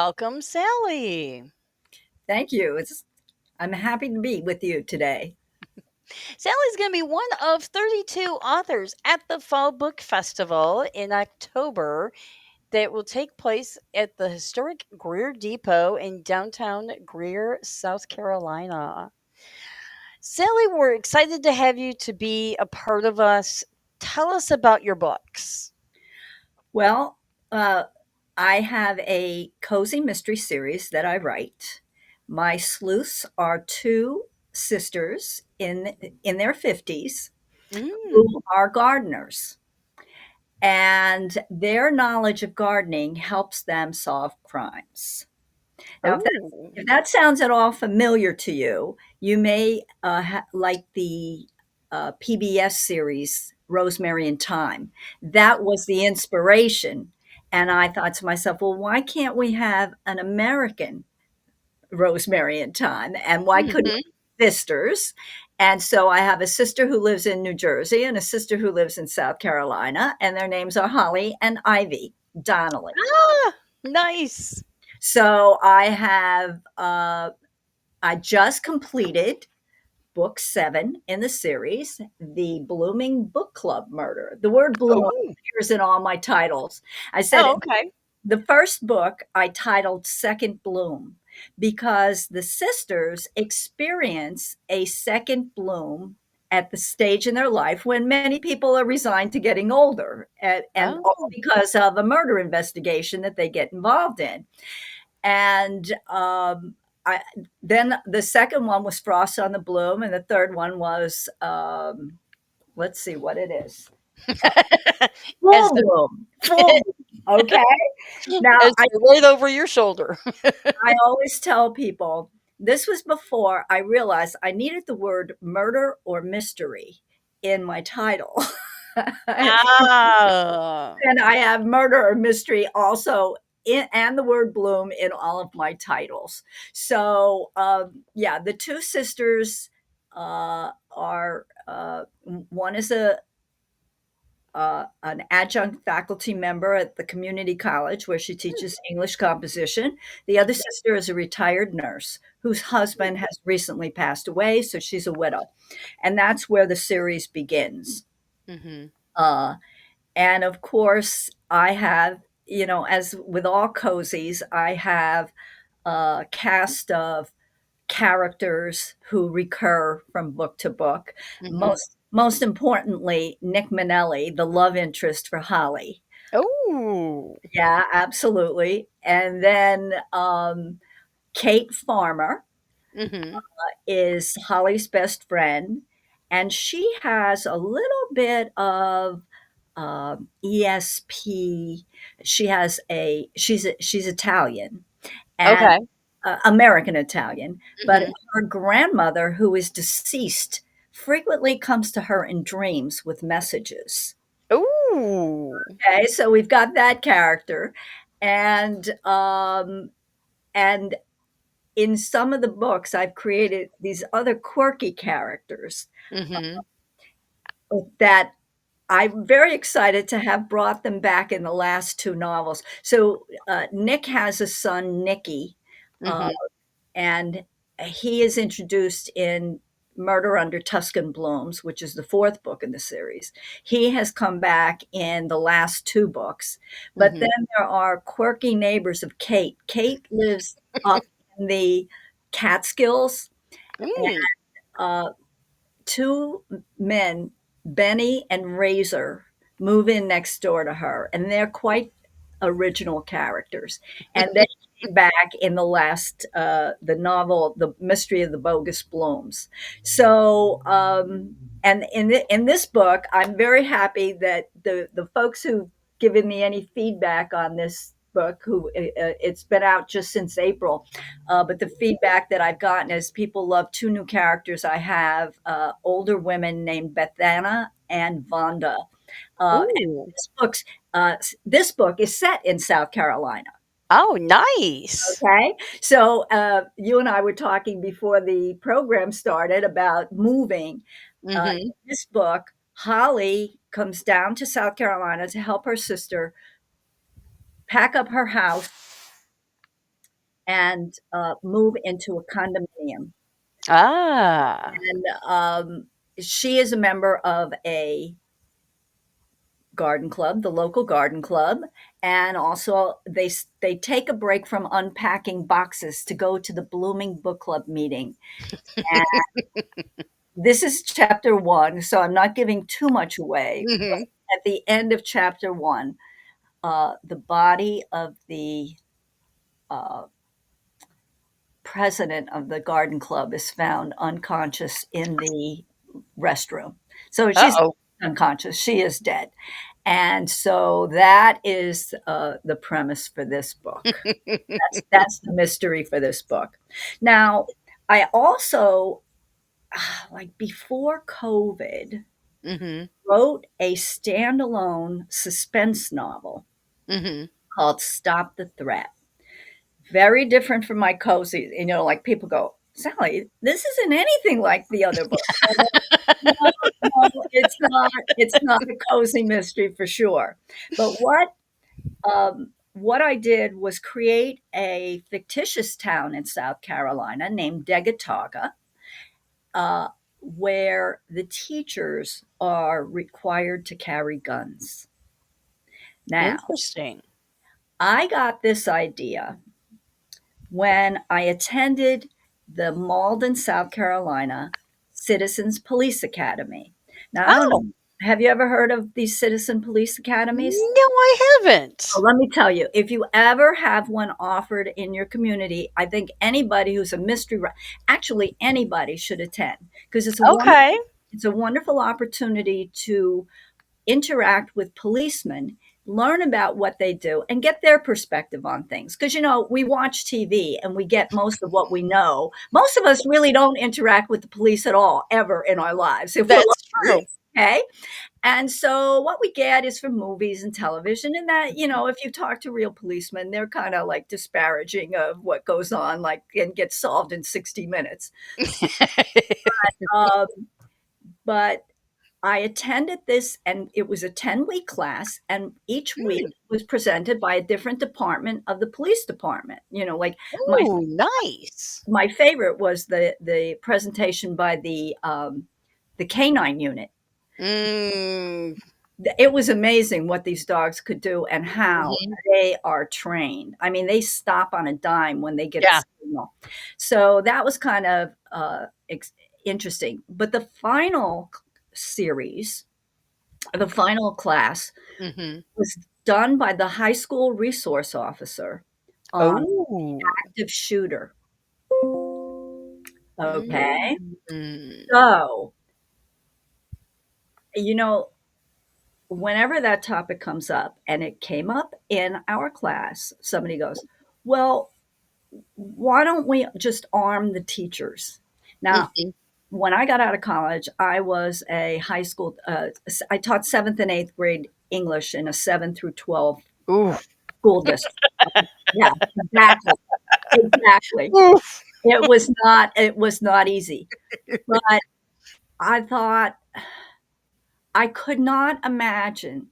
welcome Sally. Thank you. I'm happy to be with you today. Sally's going to be one of 32 authors at the Fall Book Festival in October that will take place at the historic Greer Depot in downtown Greer, South Carolina. Sally, we're excited to have you to be a part of us. Tell us about your books. Well, uh, I have a cozy mystery series that I write. My sleuths are two sisters in their 50s Mm. who are gardeners, and their knowledge of gardening helps them solve crimes. Now, Oh. if that sounds at all familiar to you, you may like the PBS series Rosemary and Thyme. That was the inspiration. And I thought to myself, well, why can't we have an American Rosemary and Thyme? And why couldn't Mhm. sisters? And so I have a sister who lives in New Jersey and a sister who lives in South Carolina, and their names are Holly and Ivy Donnelly. Ah, nice. So I just completed book 7 in the series, The Blooming Book Club Murder. The word bloom Oh. appears in all my titles. I said Oh, okay. the first book I titled Second Bloom because the sisters experience a second bloom at the stage in their life when many people are resigned to getting older, and all Oh. because of a murder investigation that they get involved in. And I, then the second one was Frost on the Bloom, and the third one was let's see what it is. As Full the bloom, full bloom. Okay. Now as they're right over your shoulder. I always tell people this was before I realized I needed the word murder or mystery in my title. And Ah. I have murder or mystery also and the word bloom in all of my titles. So, yeah, the two sisters are one is an adjunct faculty member at the community college where she teaches English composition. The other sister is a retired nurse whose husband has recently passed away, so she's a widow. And that's where the series begins. Mhm. Uh, and of course, I have, as with all cozies, I have a cast of characters who recur from book to book. Mhm. Most importantly, Nick Manelli, the love interest for Holly. Oh. Yeah, absolutely. And then Kate Farmer Mhm. is Holly's best friend, and she has a little bit of ESP. She's Italian and Okay. American Italian, but Mhm. her grandmother, who is deceased, frequently comes to her in dreams with messages. Ooh. Okay, so we've got that character, and and in some of the books, I've created these other quirky characters Mhm. that I'm very excited to have brought them back in the last two novels. So Nick has a son, Nicky, uh, Mhm. and he is introduced in Murder Under Tuscan Blooms, which is the fourth book in the series. He has come back in the last two books. But Mhm. then there are quirky neighbors of Kate. Kate lives up in the Catskills, and Mm. uh, two men, Benny and Razor, move in next door to her, and they're quite original characters. And they came back in the novel, The Mystery of the Bogus Blooms. So, and in this book, I'm very happy that the folks who've given me any feedback on this book, it's been out just since April, but the feedback that I've gotten is people love two new characters. I have older women named Bethana and Vonda. And Ooh. uh, this book is set in South Carolina. Oh, nice. Okay, so you and I were talking before the program started about moving. Mhm. This book, Holly comes down to South Carolina to help her sister pack up her house and move into a condominium. Ah. And she is a member of a garden club, the local garden club, and also they take a break from unpacking boxes to go to the blooming book club meeting. And this is chapter 1, so I'm not giving too much away. Mhm. At the end of chapter 1, the body of the uh, president of the garden club is found unconscious in the restroom. So she's Uh-oh. unconscious. She is dead. And so that is the premise for this book. That's the mystery for this book. Now, I also, like before COVID, Mhm. wrote a standalone suspense novel Mhm. called Stop the Threat. Very different from my cozy. Like people go, Sally, this isn't anything like the other book. No, no, it's not. It's not a cozy mystery for sure. But what I did was create a fictitious town in South Carolina named Degataga, uh, where the teachers are required to carry guns. Now, Interesting. I got this idea when I attended the Malden, South Carolina Citizens Police Academy. Now, I don't Oh, know, have you ever heard of these citizen police academies? no, I Well, haven't. let me tell you, if you ever have one offered in your community, I think anybody who's a actually anybody should attend because Okay. it's a wonderful opportunity to interact with policemen, learn about what they do, and get their perspective on things. Because, we watch TV and we get most of what we know. Most of us really don't interact with the police at all, ever in our lives, if we're That's true. honest. Okay. And so what we get is from movies and television. And that, if you talk to real policemen, they're kind of like disparaging of what goes on, like, and gets solved in 60 minutes. Um, but I attended this, and it was a 10-week class, and each week Mm. was presented by a different department of the police department. Like my Ooh, nice. my favorite was the presentation by the canine unit. Mm. It was amazing what these dogs could do and how Mhm. they are trained. I mean, they stop on a dime when they get a Yeah. signal. So that was kind of interesting. But the final series, the final class, Mhm. was done by the high school resource officer on Oh. active shooter. Okay. Mm. So, you know, whenever that topic comes up, and it came up in our class, somebody goes, well, why don't we just arm the teachers? Now, Mhm. when I got out of college, I was a high school, I taught seventh and eighth grade English in a 7 through 12 Ooh. school district. Yeah, exactly. Exactly. Oof. It was not easy. But I thought I could not imagine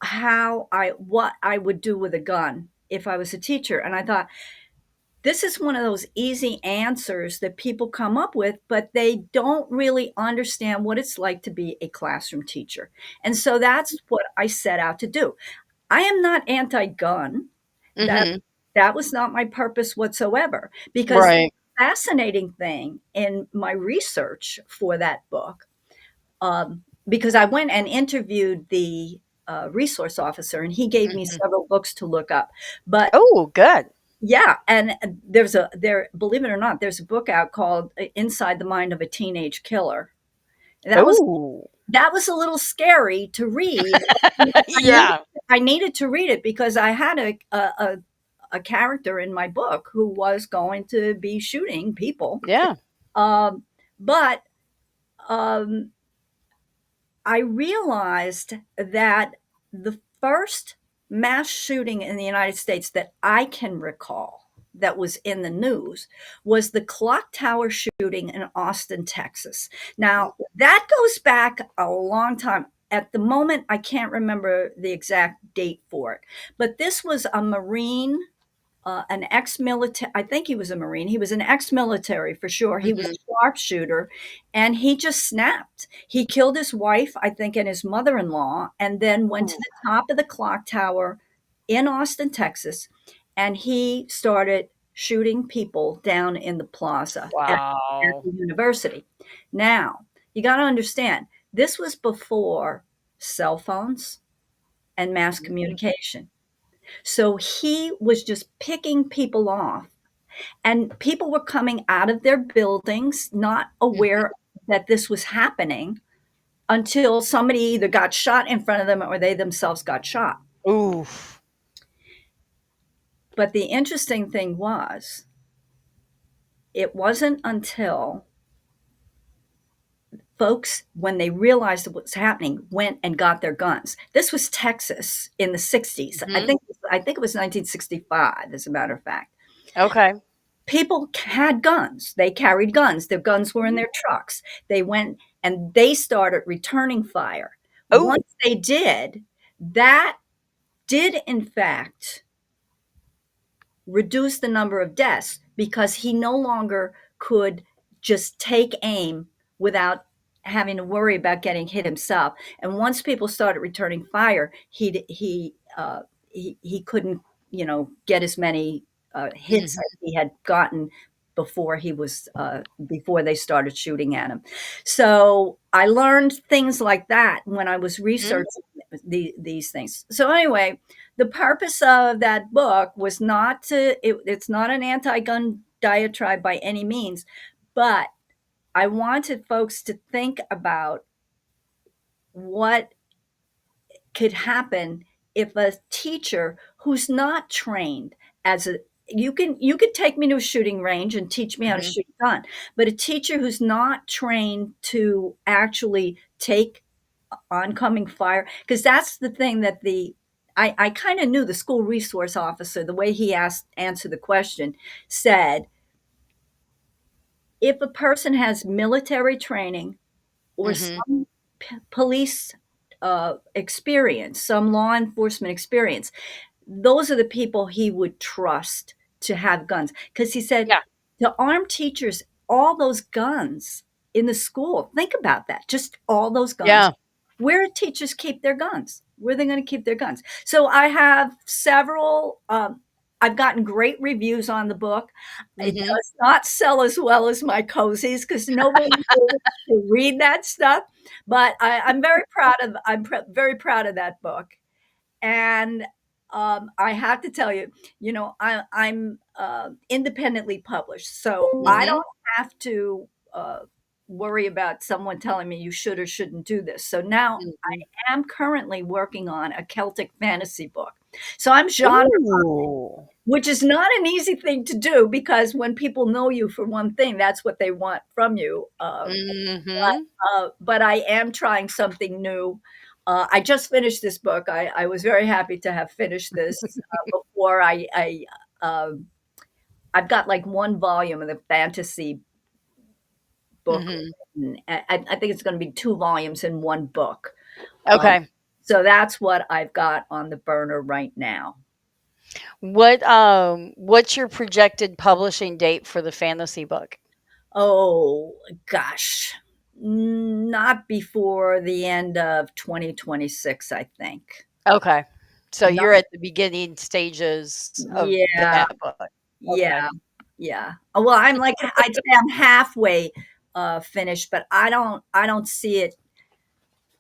what I would do with a gun if I was a teacher. And I thought, this is one of those easy answers that people come up with, but they don't really understand what it's like to be a classroom teacher. And so that's what I set out to do. I am not anti-gun. That Mhm. that was not my purpose whatsoever. Because the Right. fascinating thing in my research for that book, because I went and interviewed the resource officer, and he gave me Mhm. several books to look up. But Oh, good. yeah, and believe it or not, there's a book out called Inside the Mind of a Teenage Killer. That was Oh. that was a little scary to read. I needed, Yeah. I needed to read it because I had a character in my book who was going to be shooting people. Yeah. Um, but um, I realized that the first mass shooting in the United States that I can recall that was in the news was the clock tower shooting in Austin, Texas. Now, that goes back a long time. At the moment, I can't remember the exact date for it, but this was a Marine an ex-military. I think he was a Marine. He was an ex-military for sure. He was Mhm. a sharpshooter, and he just snapped. He killed his wife, I think, and his mother-in-law, and then went to Ooh, the top of the clock tower in Austin, Texas, and he started shooting people down in the plaza at wow. the university. Now, you got to understand, this was before cell phones and mass Mhm. communication. So he was just picking people off, and people were coming out of their buildings not Mhm. aware that this was happening until somebody either got shot in front of them or they themselves got shot. Oof. But the interesting thing was, it wasn't until folks, when they realized what was happening, went and got their guns. This was Texas in the 60s. Mhm. I think it was 1965, as a matter of fact. Okay. People had guns. They carried guns. Their guns were in Mhm. their trucks. They went and they started returning fire. Oh. Once they did, that did in fact reduce the number of deaths because he no longer could just take aim without having to worry about getting hit himself. And once people started returning fire, he couldn't, get as many hits Mhm. as he had gotten before they started shooting at him. So I learned things like that when I was Mhm. researching these things. So anyway, the purpose of that book was not it's not an anti-gun diatribe by any means, but I wanted folks to think about what could happen if a teacher who's not trained as a you could take me to a shooting range and teach me how to Mhm. shoot a gun, but a teacher who's not trained to actually take oncoming fire, because that's the thing that I kind of knew the school resource officer, the way he answered the question, said if a person has military training or Mhm. some police experience, some law enforcement experience, those are the people he would trust to have guns. Because he said Yeah. to arm teachers, all those guns in the school, think about that, just all those guns. Yeah. Where do teachers keep their guns? Where are they going to keep their guns? So I have several, I've gotten great reviews on the book. It Mhm. does not sell as well as my cozies because nobody wants to read that stuff. But I'm very proud of very proud of that book. And I have to tell you, I'm independently published, so I Mhm. don't have to worry about someone telling me you should or shouldn't do this. So now Mhm. I am currently working on a Celtic fantasy book. So I'm genre, Ooh. which is not an easy thing to do because when people know you for one thing, that's what they want from you. Mhm. But I am trying something new. I just finished this book. I was very happy to have finished this before um, I've got like one volume of the fantasy book. Mhm. I think it's going to be two volumes in one book. Um, Okay. so that's what I've got on the burner right now. What's your projected publishing date for the fantasy book? Oh gosh, not before the end of 2026, I think. Okay. So Not, you're at the beginning stages of yeah, that book. Okay. yeah. Yeah. Well, I'm like I'd say I'm halfway finished, but I don't see it.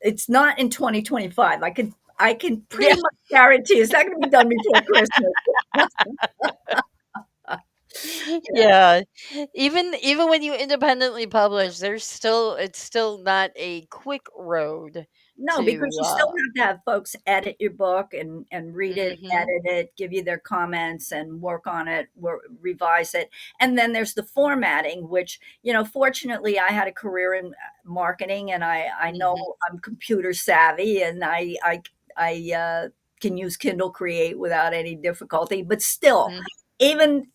It's not in 2025. I can Yeah. pretty much guarantee it's not going to be done before Christmas. Yeah. Yeah. Even when you independently publish, it's still not a quick road No, because to you still have to have folks edit your book and read it, mhm. edit it, give you their comments and work on it, revise it. And then there's the formatting, which, fortunately I had a career in marketing and I know Mhm. I'm computer savvy and I can use Kindle Create without any difficulty, but still, Mhm.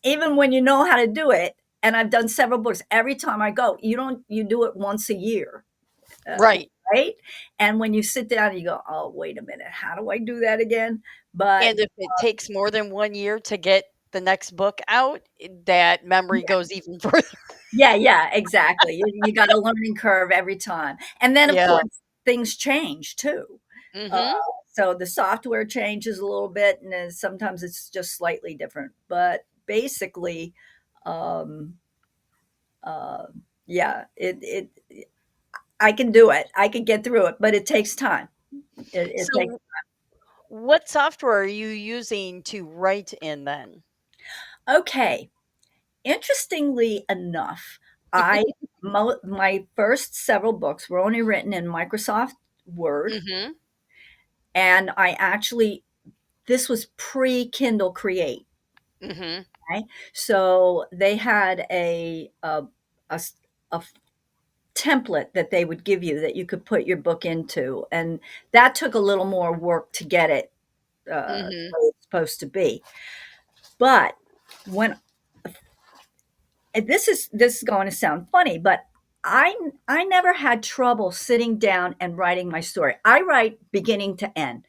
even when you know how to do it, and I've done several books, every time I go, you do it once a year, uh, Right. right? And when you sit down, you go, "Oh, wait a minute, how do I do that again?" But And if it takes more than 1 year to get the next book out, that memory goes even further. Yeah, yeah, exactly. You got a learning curve every time. And then, of Yeah. course, things change too. Uh, Mhm. so the software changes a little bit, and then sometimes it's just slightly different. But basically, um, uh, yeah, I can do it. I can get through it, but it takes time. It takes So, what software are you using to write in then? okay. Interestingly enough, I my first several books were only written in Microsoft Word, Mhm. and I actually this was pre-Kindle Create, Mhm. okay? So they had a s a f template that they would give you that you could put your book into, and that took a little more work to get it, Mhm. the way it's supposed to be. But when and this is going to sound funny, but I never had trouble sitting down and writing my story. I write beginning to end.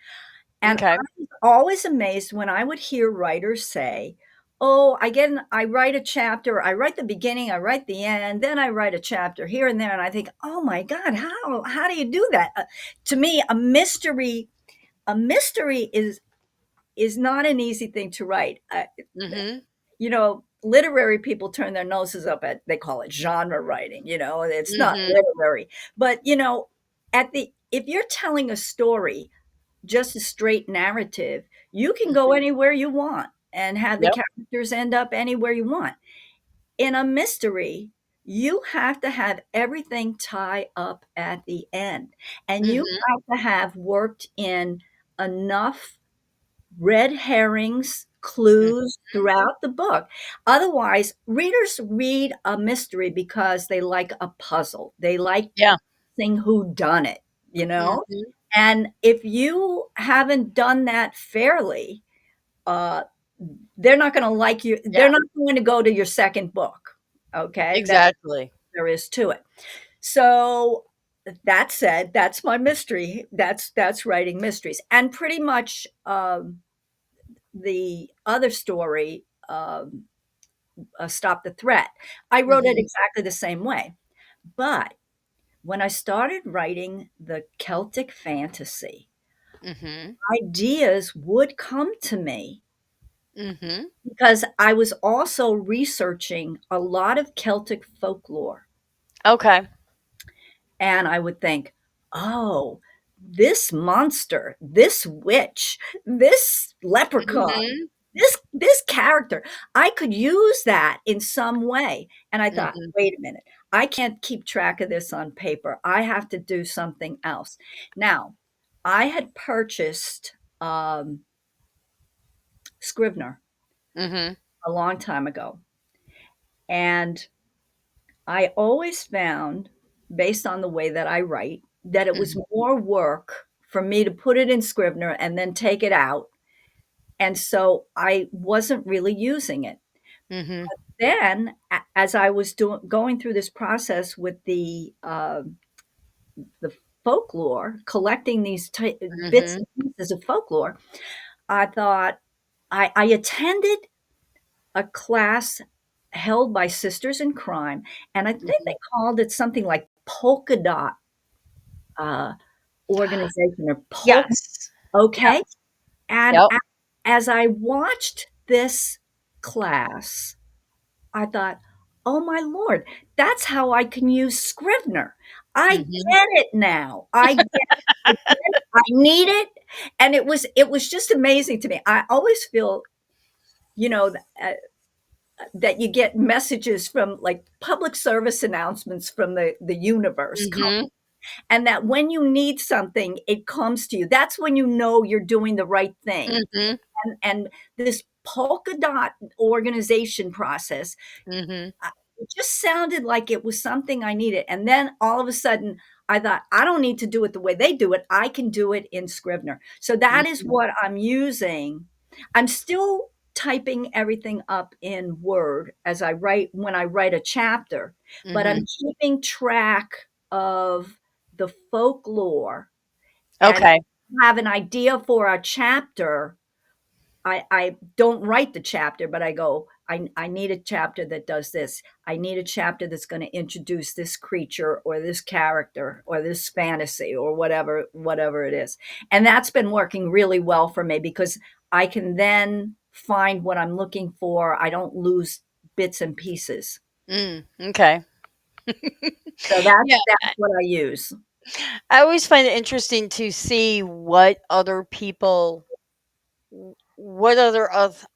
And Okay. I was always amazed when I would hear writers say, "Oh, I write a chapter, I write the beginning, I write the end, then I write a chapter here and there." And I think, "Oh my God, how do you do that?" To me, a mystery is not an easy thing to write. Mhm. Literary people turn their noses up at, they call it genre writing, it's not Mhm. literary. But, if you're telling a story, just a straight narrative, you can go Mhm. anywhere you want and have the Yep. characters end up anywhere you want. In a mystery, you have to have everything tie up at the end, and you Mhm. have to have worked in enough red herrings, Mhm. clues throughout the book. Otherwise, readers read a mystery because they like a puzzle. They like Yeah. seeing who done it, you know? Mhm. And if you haven't done that fairly, uh, they're not gonna like you. They're Yeah. not going to go to your second book. Okay? That's Exactly. there is to it. So that said, that's my mystery. That's writing mysteries. And pretty much the other story, Stop the Threat, I wrote it Mhm. exactly the same way. But when I started writing the Celtic fantasy, Mhm. ideas would come to me Mhm. because I was also researching a lot of Celtic folklore. Okay. And I would think, oh, this monster, this witch, this leprechaun, Mhm. this character, I could use that in some way. And I thought, Mhm. wait a minute, I can't keep track of this on paper. I have to do something else. Now, I had purchased Scrivener Mhm. a long time ago, and I always found, based on the way that I write, that it was Mhm. more work for me to put it in Scrivener and then take it out, and so I wasn't really using it. Mhm. Then, as I was going through this process with the folklore, collecting these bits Mhm. and pieces of folklore, I thought I attended a class held by Sisters in Crime, and I think Mhm. they called it something like polka dot uh, organization or polka. Yes. Okay, Yes. and Yep. as I watched this class, I thought, "Oh my lord, that's how I can use Scrivener. I Mhm. get it now. I get it, I need it." And it was just amazing to me. I always feel, you know, th that you get messages from, like, public service announcements from the universe, Mhm. and that when you need something, it comes to you. That's when you know you're doing the right thing. Mhm. And this polka dot organization process, Mhm. it just sounded like it was something I needed, and then all of a sudden, I thought, "I don't need to do it the way they do it, I can do it in Scrivener." So that is Mhm. what I'm using. I'm still typing everything up in Word as I write when I write a chapter, but I'm Mhm. keeping track of the folklore, and Okay. have an idea for a chapter, I don't write the chapter, but I go, I need a chapter that does this. I need a chapter that's going to introduce this creature or this character or this fantasy or whatever it is. And that's been working really well for me because I can then find what I'm looking for. I don't lose bits and pieces. Okay. So Yeah, that's what I use. I always find it interesting to see what other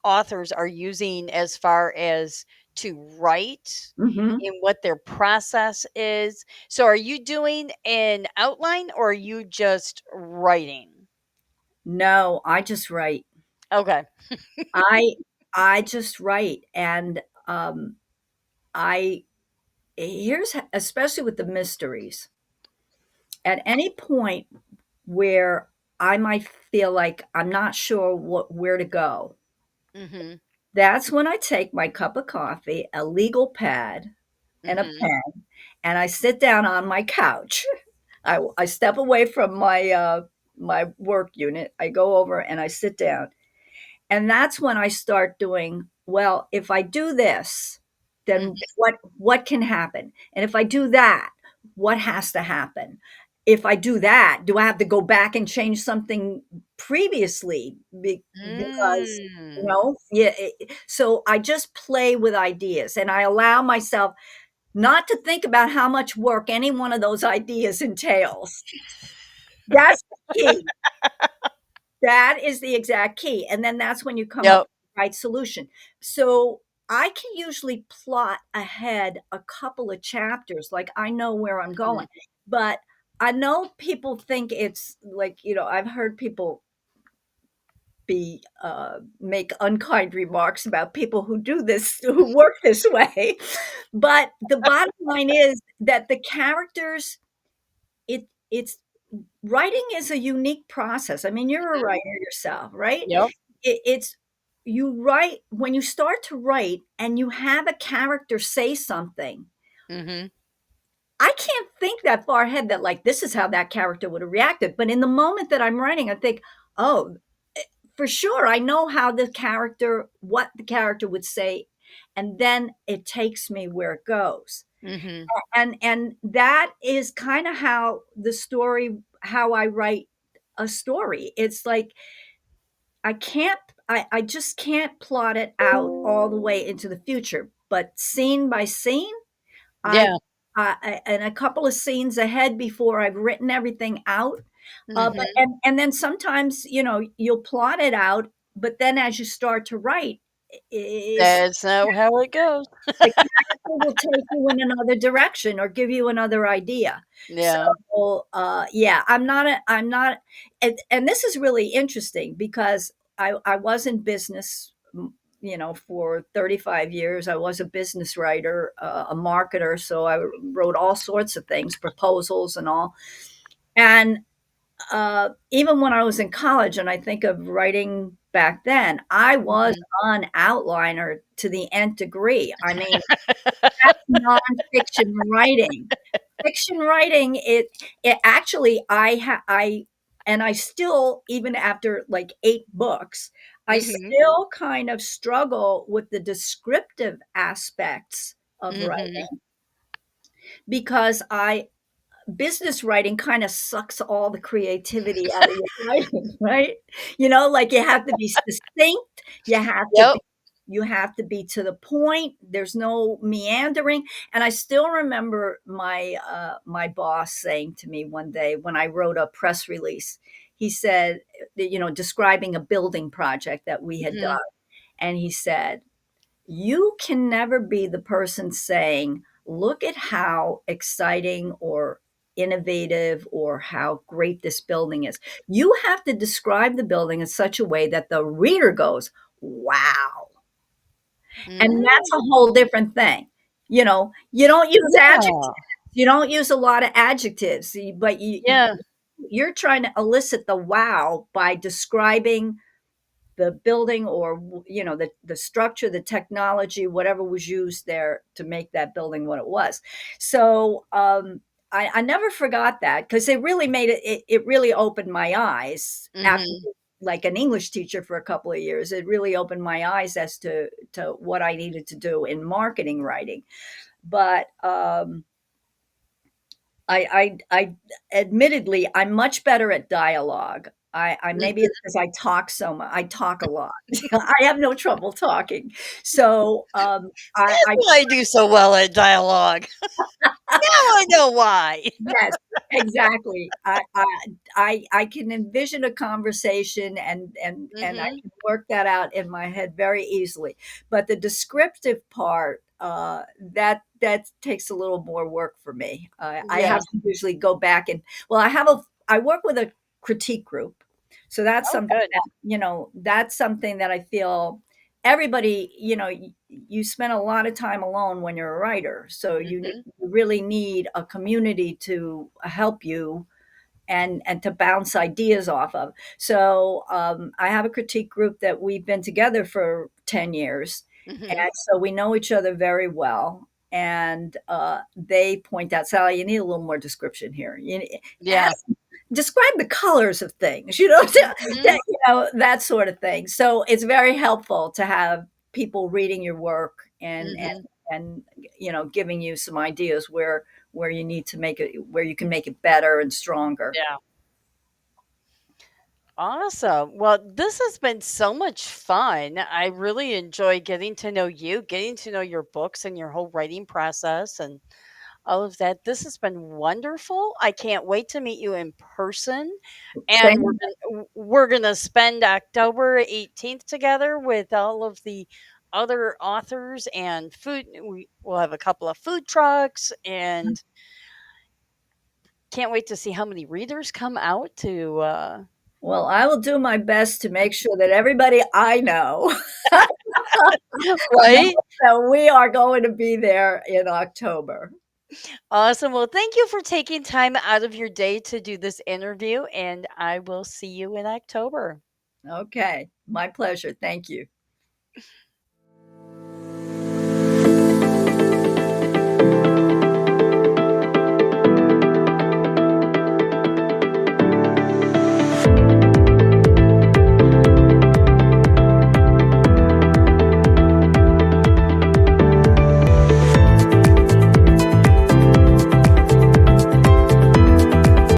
authors are using as far as to write Hmm. and what their process is. So, are you doing an outline or are you just writing? No, I just write. Okay. I I just write, and I here's especially with the mysteries. At any point where I might feel like I'm not sure where to go, Mhm. that's when I take my cup of coffee, a legal pad, and a Mhm. pen, and I sit down on my couch. I step away from my work unit. I go over and I sit down. And that's when I start doing, well, if I do this, then Mhm. what can happen? And if I do that, what has to happen? If I do that, do I have to go back and change something previously because Mm. yeah, so I just play with ideas and I allow myself not to think about how much work any one of those ideas entails. That's the key. That is the exact key, and then that's when you come up Yep. with the right solution. So, I can usually plot ahead a couple of chapters, like, I know where I'm going, Mhm. but I know people think it's like, I've heard people make unkind remarks about people who do this who work this way, but the bottom line is that the characters it's writing is a unique process. I mean, you're a Mhm. writer yourself, right? Yep. It's you write when you start to write and you have a character say something. Mhm. I can't think that far ahead that like this is how that character would have reacted. But in the moment that I'm writing, I think, oh, for sure, I know how what the character would say, and then it takes me where it goes. Mhm. And that is kind of how I write a story. It's like I can't I just can't plot it out all the way into the future, but scene by scene, I Yeah. and a couple of scenes ahead before I've written everything out. But Mhm. and then sometimes, you'll plot it out, but then as you start to write, is That's not how it goes. the character will take you in another direction or give you another idea. Yeah. So, yeah, I'm not and this is really interesting because I was in business, for 35 years. I was a business writer, a marketer, so I wrote all sorts of things, proposals and all. And even when I was in college, and I think of writing back then, I was Mhm. an outliner to the nth degree. I mean, that's nonfiction writing. Fiction writing, it actually I still, even after like 8 books, I Mhm. still kind of struggle with the descriptive aspects of Mhm. writing because I business writing kind of sucks all the creativity out of your writing, right? Like you have to be succinct, Yep. you have to be to the point. There's no meandering. And I still remember my boss saying to me one day when I wrote a press release, he said, describing a building project that we had done, Mhm. and he said, you can never be the person saying, look at how exciting or innovative or how great this building is. You have to describe the building in such a way that the reader goes, wow. And that's a whole Mm. different thing. You don't use adjectives, Yeah. you don't use a lot of adjectives, but Yeah. you're trying to elicit the wow by describing the building or the structure, the technology, whatever was used there to make that building what it was. So I never forgot that because it really made it really opened my eyes after Mhm. like an English teacher for a couple of years. It really opened my eyes as to what I needed to do in marketing writing. But I admittedly, I'm much better at dialogue. I maybe Mhm. it's because I talk so much. I talk a lot. I have no trouble talking. So I That's why I do so well at dialogue. Now I know why. yes, exactly. I can envision a conversation and I Mhm. can work that out in my head very easily. But the descriptive part, that takes a little more work for me. I have Yeah. to usually go back and well, I work with a critique group, so that's Oh, something good. that that's something that I feel everybody you spend a lot of time alone when you're a writer, so Mhm. you really need a community to help you and to bounce ideas off of. So I have a critique group that we've been together for 10 years. Mhm. And so we know each other very well. And they point out, Sally, you need a little more description here. Yeah. Ask, describe the colors of things, Mhm. that sort of thing. So it's very helpful to have people reading your work Mhm. and giving you some ideas where you need to make it where you can make it better and stronger. Yeah. Awesome. Well, this has been so much fun. I really enjoy getting to know you, getting to know your books and your whole writing process and all of that. This has been wonderful. I can't wait to meet you in person. And Same. we're gonna spend October 18th together with all of the other authors and food. We'll have a couple of food trucks and can't wait to see how many readers come out to Well, I will do my best to make sure that everybody I know knows right? that we are going to be there in October. Awesome. Well, thank you for taking time out of your day to do this interview, and I will see you in October. Okay. My pleasure. Thank you.